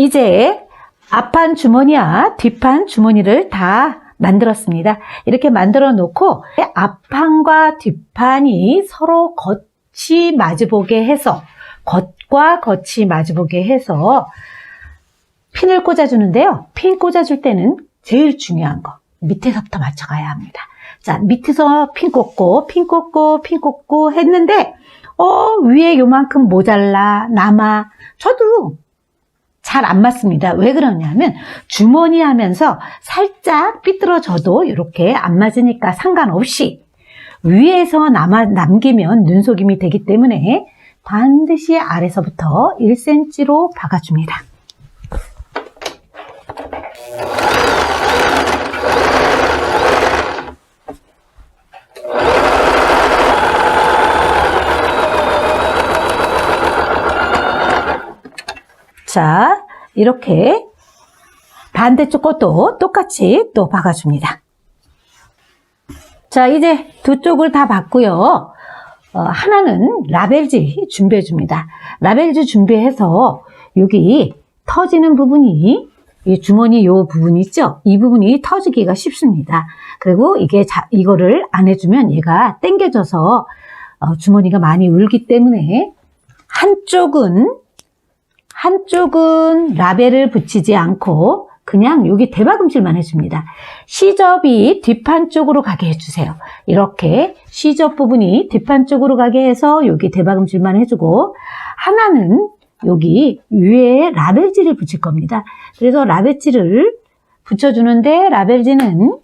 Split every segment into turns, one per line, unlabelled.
이제 앞판 주머니와 뒷판 주머니를 다 만들었습니다. 이렇게 만들어 놓고 앞판과 뒷판이 서로 겉이 마주보게 해서 겉과 겉이 마주보게 해서 핀을 꽂아주는데요. 핀 꽂아줄 때는 제일 중요한 거 밑에서부터 맞춰가야 합니다. 자, 밑에서 핀 꽂고 핀 꽂고 핀 꽂고 했는데 위에 요만큼 모자라 남아. 저도 잘 안 맞습니다. 왜 그러냐면 주머니 하면서 살짝 삐뚤어져도 이렇게 안 맞으니까 상관없이 위에서 남기면 눈속임이 되기 때문에 반드시 아래서부터 1cm로 박아줍니다. 자, 이렇게 반대쪽 것도 똑같이 또 박아줍니다. 자, 이제 두 쪽을 다 박고요. 하나는 라벨지 준비해 줍니다. 라벨지 준비해서 여기 터지는 부분이 이 주머니 요 부분 있죠? 이 부분이 터지기가 쉽습니다. 그리고 이거를 안 해주면 얘가 당겨져서 주머니가 많이 울기 때문에 한쪽은 라벨을 붙이지 않고 그냥 여기 대박음질만 해줍니다. 시접이 뒷판 쪽으로 가게 해주세요. 이렇게 시접 부분이 뒷판 쪽으로 가게 해서 여기 대박음질만 해주고 하나는 여기 위에 라벨지를 붙일 겁니다. 그래서 라벨지를 붙여주는데 라벨지는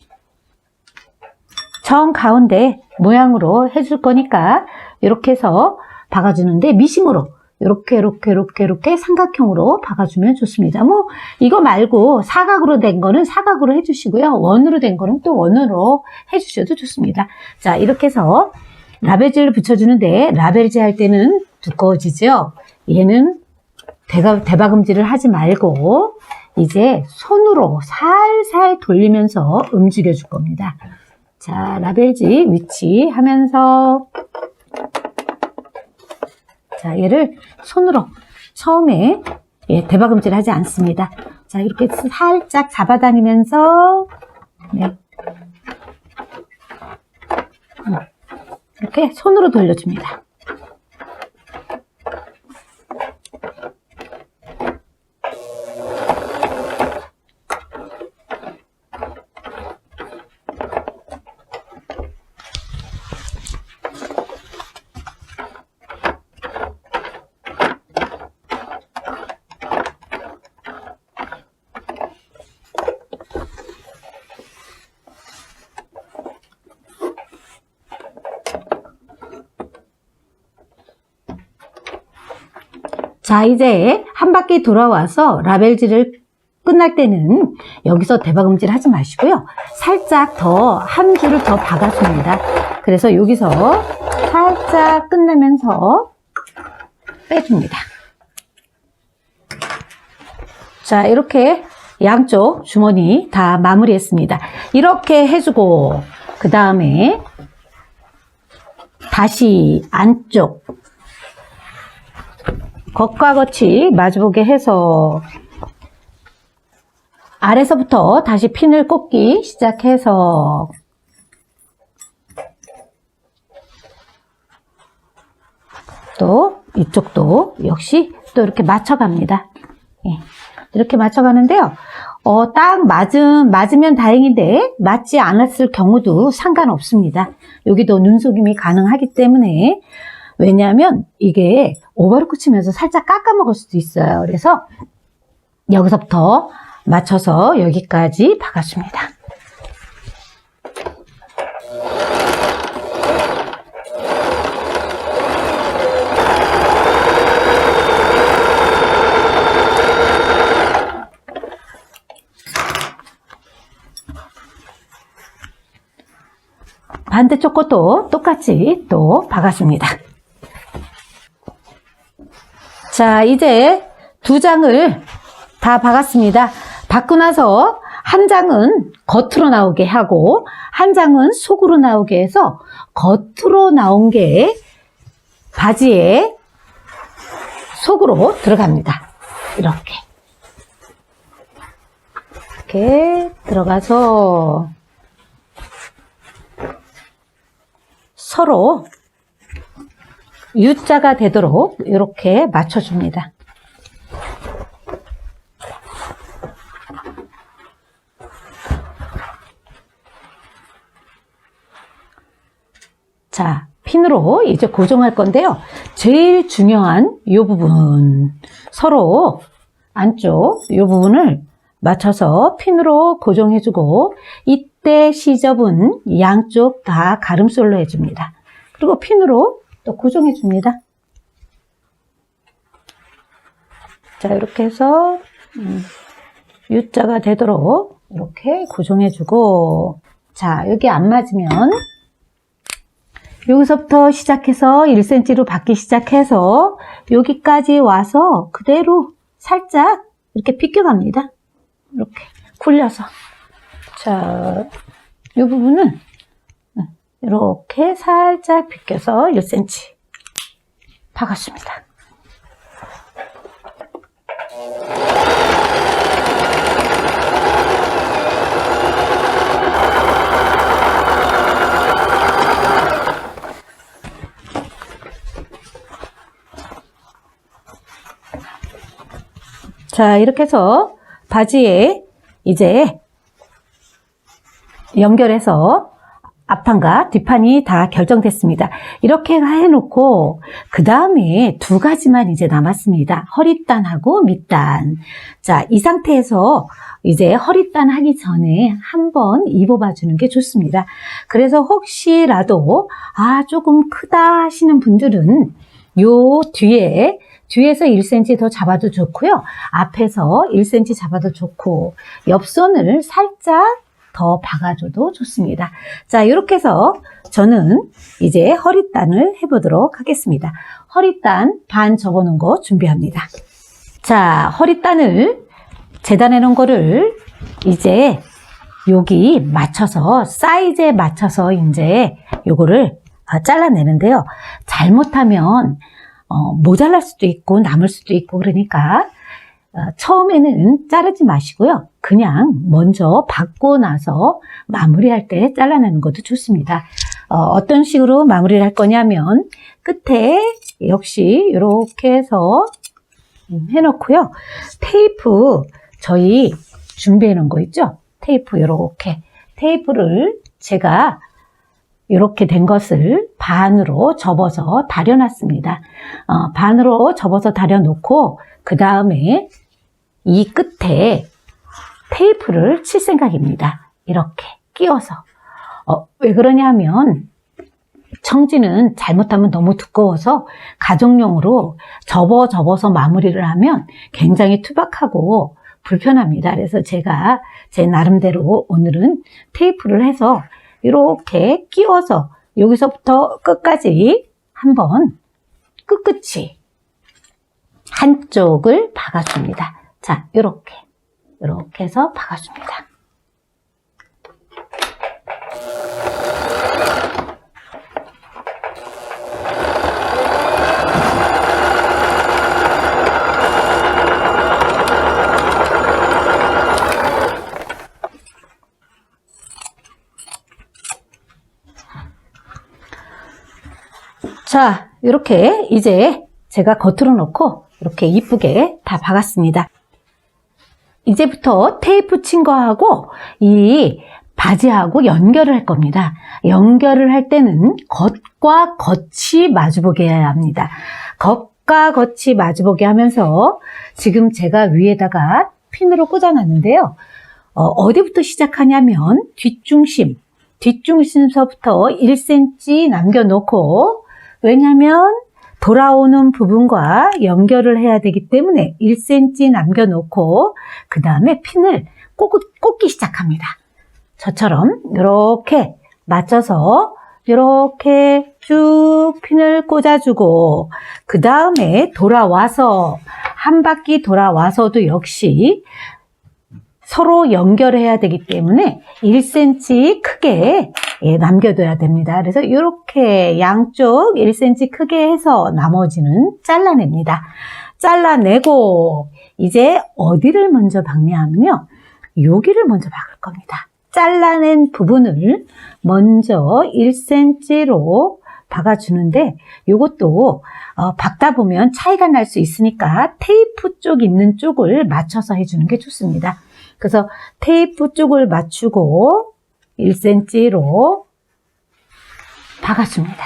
정 가운데 모양으로 해줄 거니까 이렇게 해서 박아주는데 미싱으로 이렇게 삼각형으로 박아주면 좋습니다. 뭐 이거 말고 사각으로 된 거는 사각으로 해주시고요. 원으로 된 거는 또 원으로 해주셔도 좋습니다. 자, 이렇게 해서 라벨지를 붙여주는데 라벨지 할 때는 두꺼워지죠. 얘는 대박음질을 하지 말고 이제 손으로 살살 돌리면서 움직여 줄 겁니다. 자, 라벨지 위치 하면서 자, 얘를 손으로 처음에 대박음질 하지 않습니다. 자, 이렇게 살짝 잡아다니면서 이렇게 손으로 돌려줍니다. 자, 이제 한 바퀴 돌아와서 라벨지를 끝날 때는 여기서 대박음질 하지 마시고요. 살짝 더 한 줄을 더 박아줍니다. 그래서 여기서 살짝 끝내면서 빼줍니다. 자, 이렇게 양쪽 주머니 다 마무리했습니다. 이렇게 해주고 그 다음에 다시 안쪽 겉과 겉이 마주보게 해서 아래서부터 다시 핀을 꽂기 시작해서 또 이쪽도 역시 또 이렇게 맞춰갑니다. 이렇게 맞춰가는데요. 딱 맞으면 다행인데 맞지 않았을 경우도 상관없습니다. 여기도 눈속임이 가능하기 때문에 왜냐하면 이게 오버로크 치면서 살짝 깎아먹을 수도 있어요. 그래서 여기서부터 맞춰서 여기까지 박아줍니다. 반대쪽 것도 똑같이 또 박아줍니다. 자, 이제 두 장을 다 박았습니다. 박고 나서 한 장은 겉으로 나오게 하고 한 장은 속으로 나오게 해서 겉으로 나온 게 바지에 속으로 들어갑니다. 이렇게. 이렇게 들어가서 서로 U자가 되도록 이렇게 맞춰줍니다. 자, 핀으로 이제 고정할 건데요. 제일 중요한 이 부분, 서로 안쪽 이 부분을 맞춰서 핀으로 고정해주고, 이때 시접은 양쪽 다 가름솔로 해줍니다. 그리고 핀으로 또 고정해줍니다. 자, 이렇게 해서 U자가 되도록 이렇게 고정해주고, 자, 여기 안 맞으면 여기서부터 시작해서 1cm로 받기 시작해서 여기까지 와서 그대로 살짝 이렇게 비껴갑니다. 이렇게 굴려서. 자, 이 부분은 이렇게 살짝 비껴서 1cm 박았습니다. 자, 이렇게 해서 바지에 이제 연결해서 앞판과 뒷판이 다 결정됐습니다. 이렇게 해놓고 그 다음에 두 가지만 이제 남았습니다. 허리단하고 밑단. 자, 이 상태에서 이제 허리단 하기 전에 한번 입어봐 주는 게 좋습니다. 그래서 혹시라도 조금 크다 하시는 분들은 요 뒤에서 1cm 더 잡아도 좋고요. 앞에서 1cm 잡아도 좋고, 옆선을 살짝 더 박아줘도 좋습니다. 자, 이렇게 해서 저는 이제 허리단을 해보도록 하겠습니다. 허리단 반 접어놓은 거 준비합니다. 자, 허리단을 재단해 놓은 거를 이제 여기 맞춰서, 사이즈에 맞춰서 이제 요거를 잘라내는데요. 잘못하면 모자랄 수도 있고 남을 수도 있고, 그러니까 처음에는 자르지 마시고요. 그냥 먼저 박고 나서 마무리할 때 잘라내는 것도 좋습니다. 어떤 식으로 마무리를 할 거냐면 끝에 역시 이렇게 해서 해놓고요. 테이프 저희 준비해 놓은 거 있죠? 테이프 이렇게 테이프를 제가 이렇게 된 것을 반으로 접어서 다려놨습니다. 반으로 접어서 다려놓고 그 다음에 이 끝에 테이프를 칠 생각입니다. 이렇게 끼워서. 왜 그러냐면 청지는 잘못하면 너무 두꺼워서 가정용으로 접어서 마무리를 하면 굉장히 투박하고 불편합니다. 그래서 제가 제 나름대로 오늘은 테이프를 해서 이렇게 끼워서 여기서부터 끝까지 한번 끝끝이 한쪽을 박아줍니다. 자, 이렇게 해서 박아줍니다. 자, 이렇게 이제 제가 겉으로 놓고 이렇게 이쁘게 다 박았습니다. 이제부터 테이프 친 거하고 이 바지하고 연결을 할 겁니다. 연결을 할 때는 겉과 겉이 마주보게 해야 합니다. 겉과 겉이 마주보게 하면서 지금 제가 위에다가 핀으로 꽂아놨는데요. 어디부터 시작하냐면 뒷중심서부터 1cm 남겨놓고, 왜냐하면 돌아오는 부분과 연결을 해야 되기 때문에 1cm 남겨놓고 그 다음에 핀을 꽂기 시작합니다. 저처럼 이렇게 맞춰서 이렇게 쭉 핀을 꽂아주고 그 다음에 돌아와서 한 바퀴 돌아와서도 역시 서로 연결해야 되기 때문에 1cm 크게 남겨둬야 됩니다. 그래서 이렇게 양쪽 1cm 크게 해서 나머지는 잘라냅니다. 잘라내고 이제 어디를 먼저 박냐면요. 여기를 먼저 박을 겁니다. 잘라낸 부분을 먼저 1cm로 박아주는데 이것도 박다 보면 차이가 날 수 있으니까 테이프 쪽 있는 쪽을 맞춰서 해주는 게 좋습니다. 그래서 테이프 쪽을 맞추고 1cm로 박아줍니다.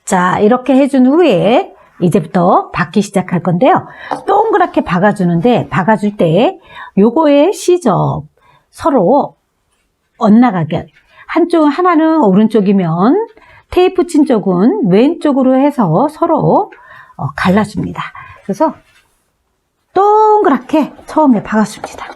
자, 이렇게 해준 후에 이제부터 박기 시작할 건데요. 동그랗게 박아주는데 박아줄 때 요거의 시접 서로 엇나가게 하나는 오른쪽이면 테이프 친 쪽은 왼쪽으로 해서 서로 갈라줍니다. 그래서 동그랗게 처음에 박아줍니다.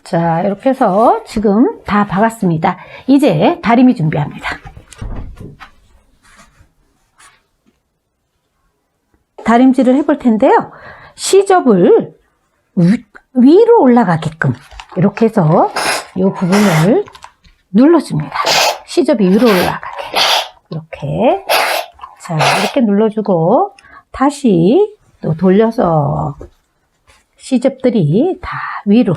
자, 이렇게 해서 지금 다 박았습니다. 이제 다리미 준비합니다. 다림질을 해볼 텐데요. 시접을 위로 올라가게끔 이렇게 해서 이 부분을 눌러줍니다. 시접이 위로 올라가게 이렇게. 자, 이렇게 눌러주고 다시 또 돌려서 시접들이 다 위로.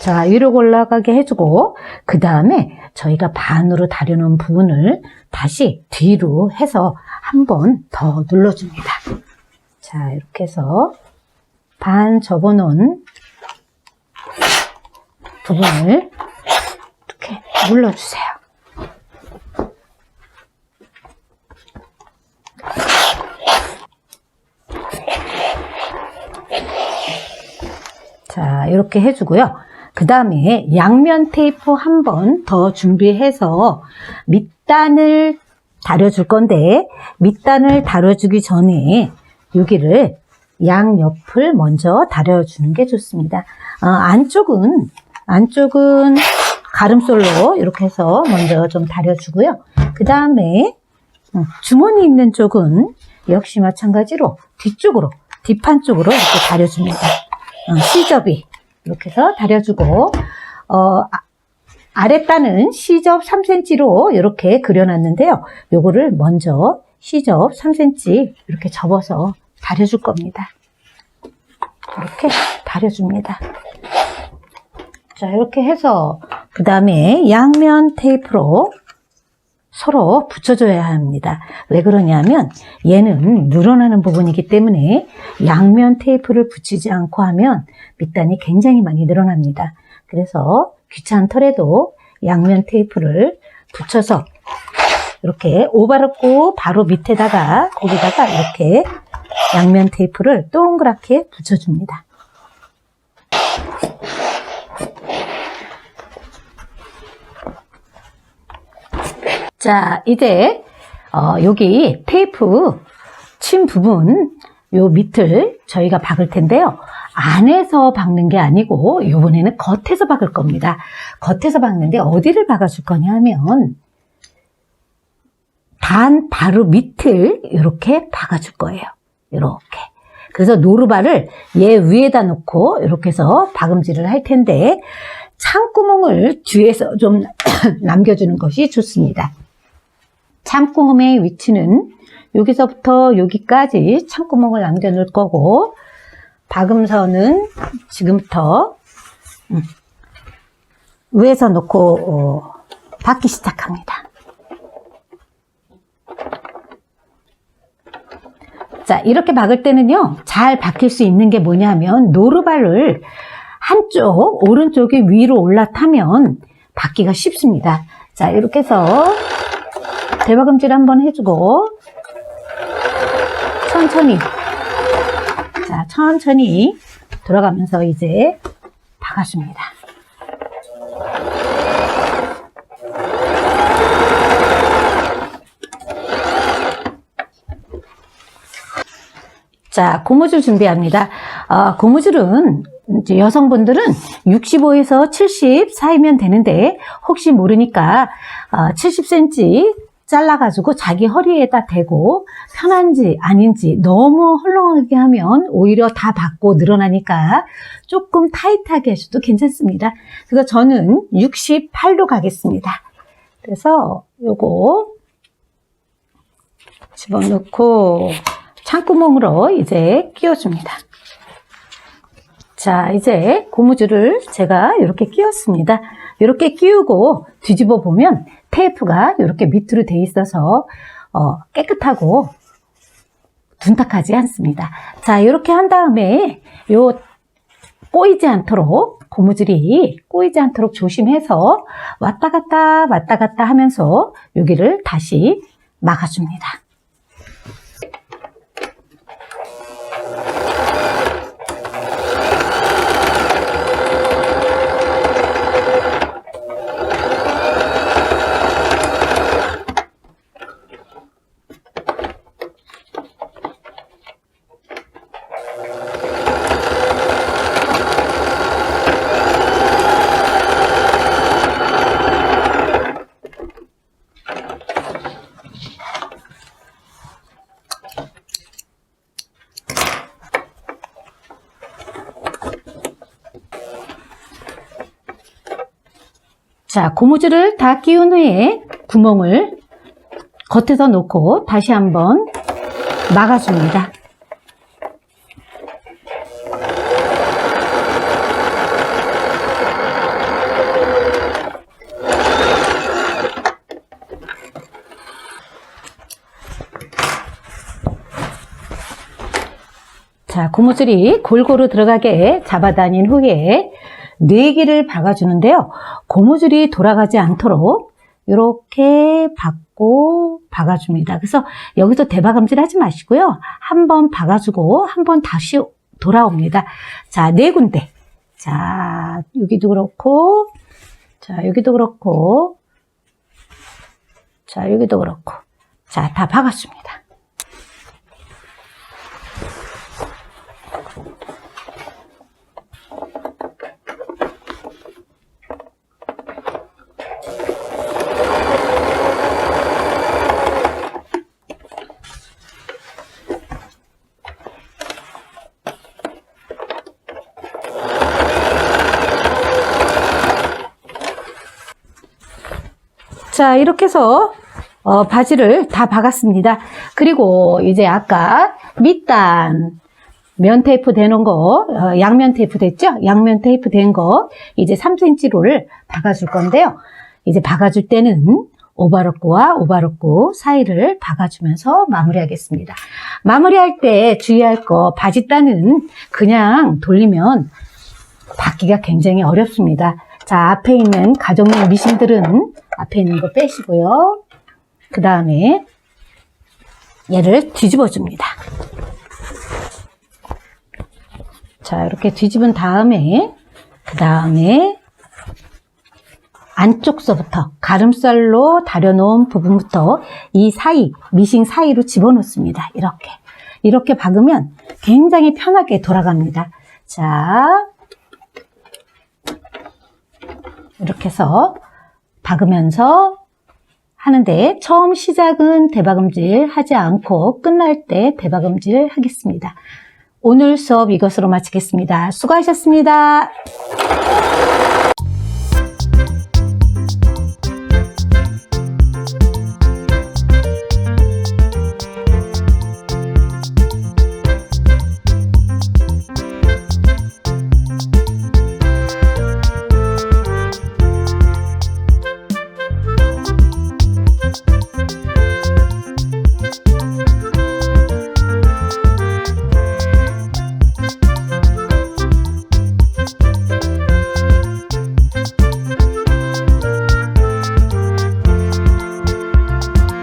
자, 위로 올라가게 해주고 그 다음에 저희가 반으로 다려놓은 부분을 다시 뒤로 해서 한 번 더 눌러줍니다. 자, 이렇게 해서 반 접어놓은 부분을 이렇게 눌러주세요. 자, 이렇게 해주고요. 그 다음에 양면 테이프 한 번 더 준비해서 밑단을 다려줄 건데 밑단을 다려주기 전에 여기를 양옆을 먼저 다려주는 게 좋습니다. 안쪽은 가름솔로 이렇게 해서 먼저 좀 다려주고요. 그 다음에 주머니 있는 쪽은 역시 마찬가지로 뒤쪽으로 뒷판 쪽으로 이렇게 다려줍니다. 시접이 이렇게 해서 다려주고 아랫단은 시접 3cm로 이렇게 그려놨는데요. 요거를 먼저 시접 3cm 이렇게 접어서 다려줄 겁니다. 이렇게 다려줍니다. 자, 이렇게 해서 그 다음에 양면 테이프로 서로 붙여줘야 합니다. 왜 그러냐면 얘는 늘어나는 부분이기 때문에 양면 테이프를 붙이지 않고 하면 밑단이 굉장히 많이 늘어납니다. 그래서 귀찮더라도 양면 테이프를 붙여서 이렇게 오바르고 바로 밑에다가 거기다가 이렇게 양면 테이프를 동그랗게 붙여줍니다. 자, 이제 여기 테이프 친 부분 요 밑을 저희가 박을 텐데요. 안에서 박는 게 아니고 이번에는 겉에서 박을 겁니다. 겉에서 박는데 어디를 박아줄 거냐 하면 단 바로 밑을 이렇게 박아줄 거예요. 이렇게. 그래서 노루발을 얘 위에다 놓고 이렇게 해서 박음질을 할 텐데 창구멍을 뒤에서 좀 남겨주는 것이 좋습니다. 창구멍의 위치는 여기서부터 여기까지 창구멍을 남겨 놓을 거고 박음선은 지금부터 위에서 놓고 박기 시작합니다. 자, 이렇게 박을 때는요, 잘 박힐 수 있는 게 뭐냐면, 노루발을 한쪽, 오른쪽이 위로 올라타면 박기가 쉽습니다. 자, 이렇게 해서 대박음질 한번 해주고, 천천히, 자, 천천히 돌아가면서 이제 박아줍니다. 자, 고무줄 준비합니다. 고무줄은 이제 여성분들은 65에서 70 사이면 되는데 혹시 모르니까 70cm 잘라가지고 자기 허리에다 대고 편한지 아닌지 너무 헐렁하게 하면 오히려 다 받고 늘어나니까 조금 타이트하게 하셔도 괜찮습니다. 그래서 저는 68로 가겠습니다. 그래서 요거 집어넣고 창구멍으로 이제 끼워줍니다. 자, 이제 고무줄을 제가 이렇게 끼웠습니다. 이렇게 끼우고 뒤집어 보면 테이프가 이렇게 밑으로 돼 있어서 깨끗하고 둔탁하지 않습니다. 자, 이렇게 한 다음에 요 꼬이지 않도록 고무줄이 꼬이지 않도록 조심해서 왔다 갔다 하면서 여기를 다시 막아줍니다. 자, 고무줄을 다 끼운 후에 구멍을 겉에서 놓고 다시 한번 막아줍니다. 자, 고무줄이 골고루 들어가게 잡아다닌 후에 4개를 박아주는데요. 고무줄이 돌아가지 않도록 이렇게 박아줍니다. 그래서 여기서 대박음질 하지 마시고요. 한번 박아주고 한번 다시 돌아옵니다. 자, 4군데. 자, 여기도 그렇고, 자, 여기도 그렇고, 자, 여기도 그렇고. 자, 다 박았습니다. 자, 이렇게 해서 바지를 다 박았습니다. 그리고 이제 아까 밑단 면 테이프 되는 거, 양면 테이프 됐죠? 양면 테이프 된 거 이제 3cm를 박아줄 건데요. 이제 박아줄 때는 오버로크와 오버로크 사이를 박아주면서 마무리하겠습니다. 마무리할 때 주의할 거, 바지단은 그냥 돌리면 박기가 굉장히 어렵습니다. 자, 앞에 있는 가정용 미싱들은 앞에 있는 거 빼시고요. 그 다음에 얘를 뒤집어 줍니다. 자, 이렇게 뒤집은 다음에 그 다음에 안쪽서부터 가름살로 다려놓은 부분부터 이 사이, 미싱 사이로 집어넣습니다. 이렇게 박으면 굉장히 편하게 돌아갑니다. 자, 이렇게 해서 박으면서 하는데 처음 시작은 대박음질 하지 않고 끝날 때 대박음질 하겠습니다. 오늘 수업 이것으로 마치겠습니다. 수고하셨습니다.